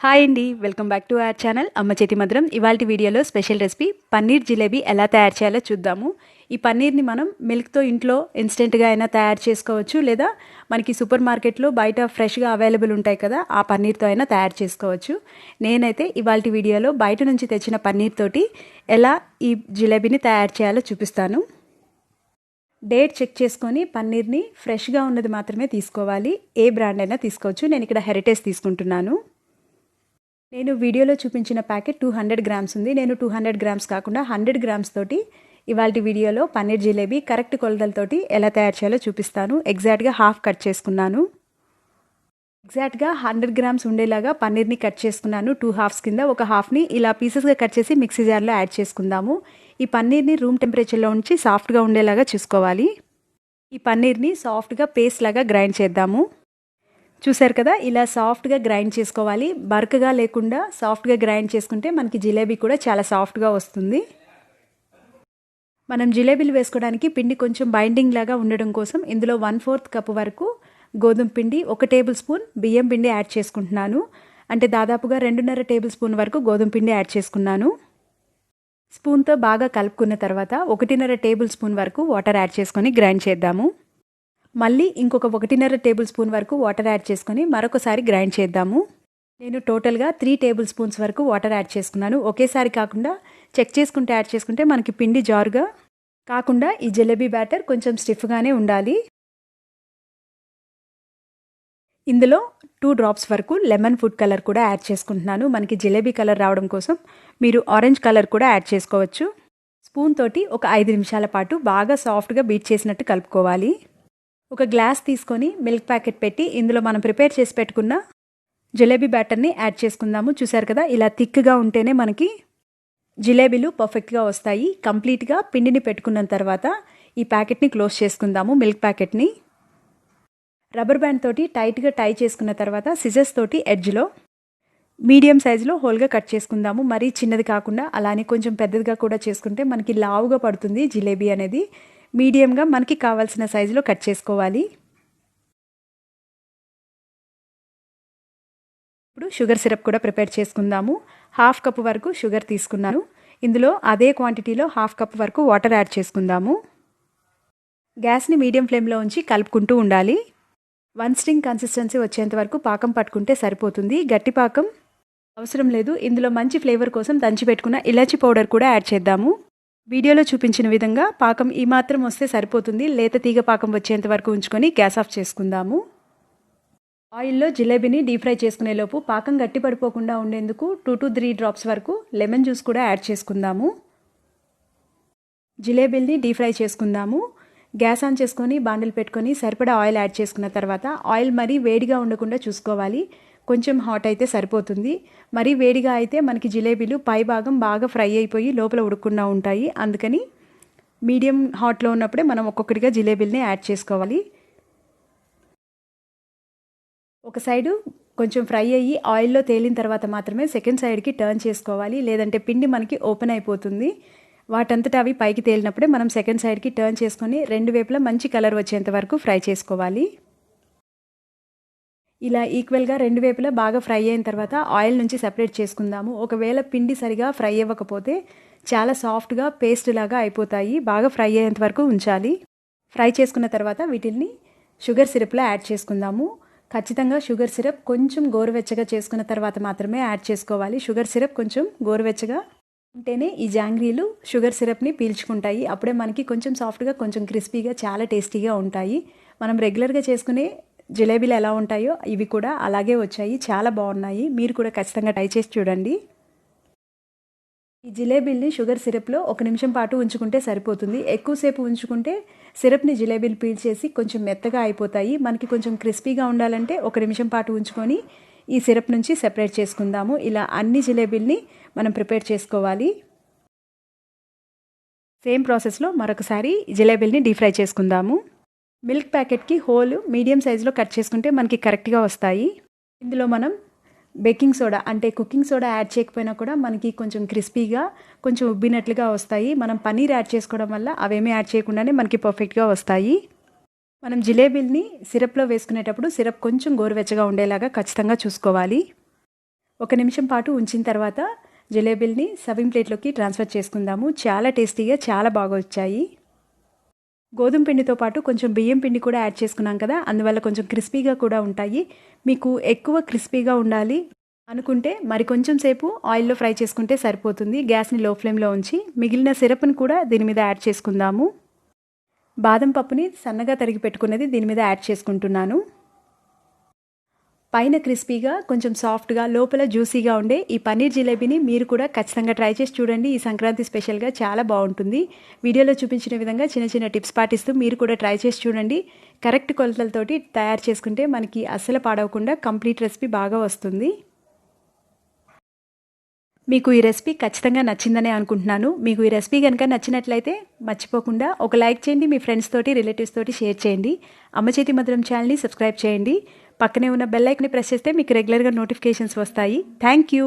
Hi అండి, welcome back to our channel అమ్మ చేతి మధురం. ఇవాల్టి వీడియోలో స్పెషల్ రెసిపీ పన్నీర్ జిలేబీ ఎలా తయారు చేయాలో చూద్దాము. ఈ పన్నీర్ని మనం మిల్క్తో ఇంట్లో ఇన్స్టెంట్గా అయినా తయారు చేసుకోవచ్చు, లేదా మనకి సూపర్ మార్కెట్లో బయట ఫ్రెష్గా అవైలబుల్ ఉంటాయి కదా, ఆ పన్నీర్తో అయినా తయారు చేసుకోవచ్చు. నేనైతే ఇవాల్టి వీడియోలో బయట నుంచి తెచ్చిన పన్నీర్ తోటి ఎలా ఈ జిలేబీని తయారు చేయాలో చూపిస్తాను. డేట్ చెక్ చేసుకొని పన్నీర్ని ఫ్రెష్గా ఉన్నది మాత్రమే తీసుకోవాలి. ఏ బ్రాండ్ అయినా తీసుకోవచ్చు. నేను ఇక్కడ హెరిటేజ్ తీసుకుంటున్నాను. నేను వీడియోలో చూపించిన ప్యాకెట్ 200 గ్రామ్స్ ఉంది. నేను 200 గ్రామ్స్ కాకుండా 100 గ్రామ్స్ తోటి ఇవాల్టి వీడియోలో పన్నీర్ జిలేబీ కరెక్ట్ కొలతలతోటి ఎలా తయారు చేయాలో చూపిస్తాను. ఎగ్జాక్ట్గా హాఫ్ కట్ చేసుకున్నాను. ఎగ్జాక్ట్గా 100 గ్రామ్స్ ఉండేలాగా పన్నీర్ని కట్ చేసుకున్నాను. 2 హాఫ్స్ కింద ఒక హాఫ్ని ఇలా పీసెస్గా కట్ చేసి మిక్సీ జార్లో యాడ్ చేసుకుందాము. ఈ పన్నీర్ని రూమ్ టెంపరేచర్లో ఉంచి సాఫ్ట్గా ఉండేలాగా చూసుకోవాలి. ఈ పన్నీర్ని సాఫ్ట్గా పేస్ట్ లాగా గ్రైండ్ చేద్దాము. చూసారు కదా, ఇలా సాఫ్ట్గా గ్రైండ్ చేసుకోవాలి. బరకగా లేకుండా సాఫ్ట్గా గ్రైండ్ చేసుకుంటే మనకి జిలేబీ కూడా చాలా సాఫ్ట్గా వస్తుంది. మనం జిలేబీలు వేసుకోవడానికి పిండి కొంచెం బైండింగ్ లాగా ఉండడం కోసం ఇందులో 1/4 కప్పు వరకు గోధుమ పిండి, 1 టేబుల్ స్పూన్ బియ్యం పిండి యాడ్ చేసుకుంటున్నాను. అంటే దాదాపుగా 2.5 టేబుల్ స్పూన్ వరకు గోధుమ పిండి యాడ్ చేసుకున్నాను. స్పూన్తో బాగా కలుపుకున్న తర్వాత 1.5 టేబుల్ స్పూన్ వరకు వాటర్ యాడ్ చేసుకొని గ్రైండ్ చేద్దాము. మళ్ళీ ఇంకొక 1.5 టేబుల్ స్పూన్ వరకు వాటర్ యాడ్ చేసుకొని మరొకసారి గ్రైండ్ చేద్దాము. నేను టోటల్గా 3 టేబుల్ స్పూన్స్ వరకు వాటర్ యాడ్ చేసుకున్నాను. ఒకేసారి కాకుండా చెక్ చేసుకుంటే యాడ్ చేసుకుంటే మనకి పిండి జారుగా కాకుండా ఈ జలేబీ బ్యాటర్ కొంచెం స్టిఫ్గానే ఉండాలి. ఇందులో 2 డ్రాప్స్ వరకు లెమన్ ఫుడ్ కలర్ కూడా యాడ్ చేసుకుంటున్నాను. మనకి జిలేబీ కలర్ రావడం కోసం మీరు ఆరెంజ్ కలర్ కూడా యాడ్ చేసుకోవచ్చు. స్పూన్ తోటి ఒక 5 నిమిషాల పాటు బాగా సాఫ్ట్గా బీట్ చేసినట్టు కలుపుకోవాలి. ఒక గ్లాస్ తీసుకొని మిల్క్ ప్యాకెట్ పెట్టి ఇందులో మనం ప్రిపేర్ చేసి పెట్టుకున్న జిలేబీ బ్యాటర్ని యాడ్ చేసుకుందాము. చూసారు కదా, ఇలా థిక్గా ఉంటేనే మనకి జిలేబీలు పర్ఫెక్ట్గా వస్తాయి. కంప్లీట్గా పిండిని పెట్టుకున్న తర్వాత ఈ ప్యాకెట్ని క్లోజ్ చేసుకుందాము. మిల్క్ ప్యాకెట్ని రబ్బర్ బ్యాండ్ తోటి టైట్గా టై చేసుకున్న తర్వాత సిజర్స్ తోటి ఎడ్జ్లో మీడియం సైజులో హోల్గా కట్ చేసుకుందాము. మరీ చిన్నది కాకుండా అలానే కొంచెం పెద్దదిగా కూడా చేసుకుంటే మనకి లావుగా పడుతుంది జిలేబీ అనేది. మీడియంగా మనకి కావాల్సిన సైజులో కట్ చేసుకోవాలి. ఇప్పుడు షుగర్ సిరప్ కూడా ప్రిపేర్ చేసుకుందాము. 1/2 కప్పు వరకు షుగర్ తీసుకున్నాను. ఇందులో అదే క్వాంటిటీలో 1/2 కప్పు వరకు వాటర్ యాడ్ చేసుకుందాము. గ్యాస్ని మీడియం ఫ్లేమ్లో ఉంచి కలుపుకుంటూ ఉండాలి. 1 స్ట్రింగ్ కన్సిస్టెన్సీ వచ్చేంత వరకు పాకం పట్టుకుంటే సరిపోతుంది. గట్టి పాకం అవసరం లేదు. ఇందులో మంచి ఫ్లేవర్ కోసం దంచి పెట్టుకున్న ఇలాచీ పౌడర్ కూడా యాడ్ చేద్దాము. వీడియోలో చూపించిన విధంగా పాకం ఈ మాత్రం వస్తే సరిపోతుంది. లేత తీగ పాకం వచ్చేంత వరకు ఉంచుకొని గ్యాస్ ఆఫ్ చేసుకుందాము. ఆయిల్లో జిలేబీని డీప్ ఫ్రై చేసుకునే లోపు పాకం గట్టిపడిపోకుండా ఉండేందుకు 2 to 3 డ్రాప్స్ వరకు లెమన్ జ్యూస్ కూడా యాడ్ చేసుకుందాము. జిలేబీల్ని డీప్ ఫ్రై చేసుకుందాము. గ్యాస్ ఆన్ చేసుకొని బాండిల్ పెట్టుకొని సరిపడా ఆయిల్ యాడ్ చేసుకున్న తర్వాత ఆయిల్ మరీ వేడిగా ఉండకుండా చూసుకోవాలి. కొంచెం హాట్ అయితే సరిపోతుంది. మరీ వేడిగా అయితే మనకి జిలేబీలు పై భాగం బాగా ఫ్రై అయిపోయి లోపల ఉడకకుండా ఉంటాయి. అందుకని మీడియం హాట్లో ఉన్నప్పుడే మనం ఒక్కొక్కటిగా జిలేబీలని యాడ్ చేసుకోవాలి. ఒక సైడు కొంచెం ఫ్రై అయ్యి ఆయిల్లో తేలిన తర్వాత మాత్రమే సెకండ్ సైడ్కి టర్న్ చేసుకోవాలి. లేదంటే పిండి మనకి ఓపెన్ అయిపోతుంది. వాటంతటా అవి పైకి తేలినప్పుడే మనం సెకండ్ సైడ్కి టర్న్ చేసుకొని 2 వైపులా మంచి కలర్ వచ్చేంత వరకు ఫ్రై చేసుకోవాలి. ఇలా ఈక్వల్గా 2 వైపులా బాగా ఫ్రై అయిన తర్వాత ఆయిల్ నుంచి సెపరేట్ చేసుకుందాము. ఒకవేళ పిండి సరిగా ఫ్రై అవ్వకపోతే చాలా సాఫ్ట్గా పేస్ట్ లాగా అయిపోతాయి. బాగా ఫ్రై అయ్యేంత వరకు ఉంచాలి. ఫ్రై చేసుకున్న తర్వాత వీటిని షుగర్ సిరప్లో యాడ్ చేసుకుందాము. ఖచ్చితంగా షుగర్ సిరప్ కొంచెం గోరువెచ్చగా చేసుకున్న తర్వాత మాత్రమే యాడ్ చేసుకోవాలి. షుగర్ సిరప్ కొంచెం గోరువెచ్చగా ఉంటేనే ఈ జాంగ్రీలు షుగర్ సిరప్ని పీల్చుకుంటాయి. అప్పుడే మనకి కొంచెం సాఫ్ట్గా, కొంచెం క్రిస్పీగా, చాలా టేస్టీగా ఉంటాయి. మనం రెగ్యులర్గా చేసుకునే జిలేబీలు ఎలా ఉంటాయో ఇవి కూడా అలాగే వచ్చాయి. చాలా బాగున్నాయి. మీరు కూడా ఖచ్చితంగా ట్రై చేసి చూడండి. ఈ జిలేబీల్ని షుగర్ సిరప్లో 1 నిమిషం పాటు ఉంచుకుంటే సరిపోతుంది. ఎక్కువసేపు ఉంచుకుంటే సిరప్ని జిలేబీలు పీల్చేసి కొంచెం మెత్తగా అయిపోతాయి. మనకి కొంచెం క్రిస్పీగా ఉండాలంటే 1 నిమిషం పాటు ఉంచుకొని ఈ సిరప్ నుంచి సెపరేట్ చేసుకుందాము. ఇలా అన్ని జిలేబీల్ని మనం ప్రిపేర్ చేసుకోవాలి. సేమ్ ప్రాసెస్లో మరొకసారి జిలేబీల్ని డీప్ ఫ్రై చేసుకుందాము. మిల్క్ ప్యాకెట్కి హోల్ మీడియం సైజులో కట్ చేసుకుంటే మనకి కరెక్ట్గా వస్తాయి. ఇందులో మనం బేకింగ్ సోడా అంటే కుకింగ్ సోడా యాడ్ చేయకపోయినా కూడా మనకి కొంచెం క్రిస్పీగా, కొంచెం ఉబ్బినట్లుగా వస్తాయి. మనం పన్నీర్ యాడ్ చేసుకోవడం వల్ల అవేమీ యాడ్ చేయకుండానే మనకి పర్ఫెక్ట్గా వస్తాయి. మనం జిలేబీల్ని సిరప్లో వేసుకునేటప్పుడు సిరప్ కొంచెం గోరువెచ్చగా ఉండేలాగా ఖచ్చితంగా చూసుకోవాలి. 1 నిమిషం పాటు ఉంచిన తర్వాత జలేబీల్ని సర్వింగ్ ప్లేట్లోకి ట్రాన్స్ఫర్ చేసుకుందాము. చాలా టేస్టీగా చాలా బాగా వచ్చాయి. గోధుమ పిండితో పాటు కొంచెం బియ్యం పిండి కూడా యాడ్ చేసుకున్నాం కదా, అందువల్ల కొంచెం క్రిస్పీగా కూడా ఉంటాయి. మీకు ఎక్కువ క్రిస్పీగా ఉండాలి అనుకుంటే మరి కొంచెం సేపు ఆయిల్లో ఫ్రై చేసుకుంటే సరిపోతుంది. గ్యాస్ని లో ఫ్లేమ్లో ఉంచి మిగిలిన సిరప్ని కూడా దీని మీద యాడ్ చేసుకుందాము. బాదం పప్పుని సన్నగా తరిగి పెట్టుకున్నది దీని మీద యాడ్ చేసుకుంటున్నాను. పైన క్రిస్పీగా కొంచెం సాఫ్ట్గా లోపల జ్యూసీగా ఉండే ఈ పన్నీర్ జిలేబీని మీరు కూడా ఖచ్చితంగా ట్రై చేసి చూడండి. ఈ సంక్రాంతి స్పెషల్గా చాలా బాగుంటుంది. వీడియోలో చూపించిన విధంగా చిన్న చిన్న టిప్స్ పాటిస్తూ మీరు కూడా ట్రై చేసి చూడండి. కరెక్ట్ కొలతలతోటి తయారు చేసుకుంటే మనకి అస్సలు పాడవకుండా కంప్లీట్ రెసిపీ బాగా వస్తుంది. మీకు ఈ రెసిపీ ఖచ్చితంగా నచ్చిందనే అనుకుంటున్నాను. మీకు ఈ రెసిపీ కనుక నచ్చినట్లయితే మర్చిపోకుండా ఒక లైక్ చేయండి, మీ ఫ్రెండ్స్ తోటి రిలేటివ్స్ తోటి షేర్ చేయండి. అమ్మ చేతి మధురం ఛానల్ని సబ్స్క్రైబ్ చేయండి. పక్కనే ఉన్న బెల్ ఐకాన్ని ప్రెస్ చేస్తే మీకు రెగ్యులర్గా నోటిఫికేషన్స్ వస్తాయి. Thank you.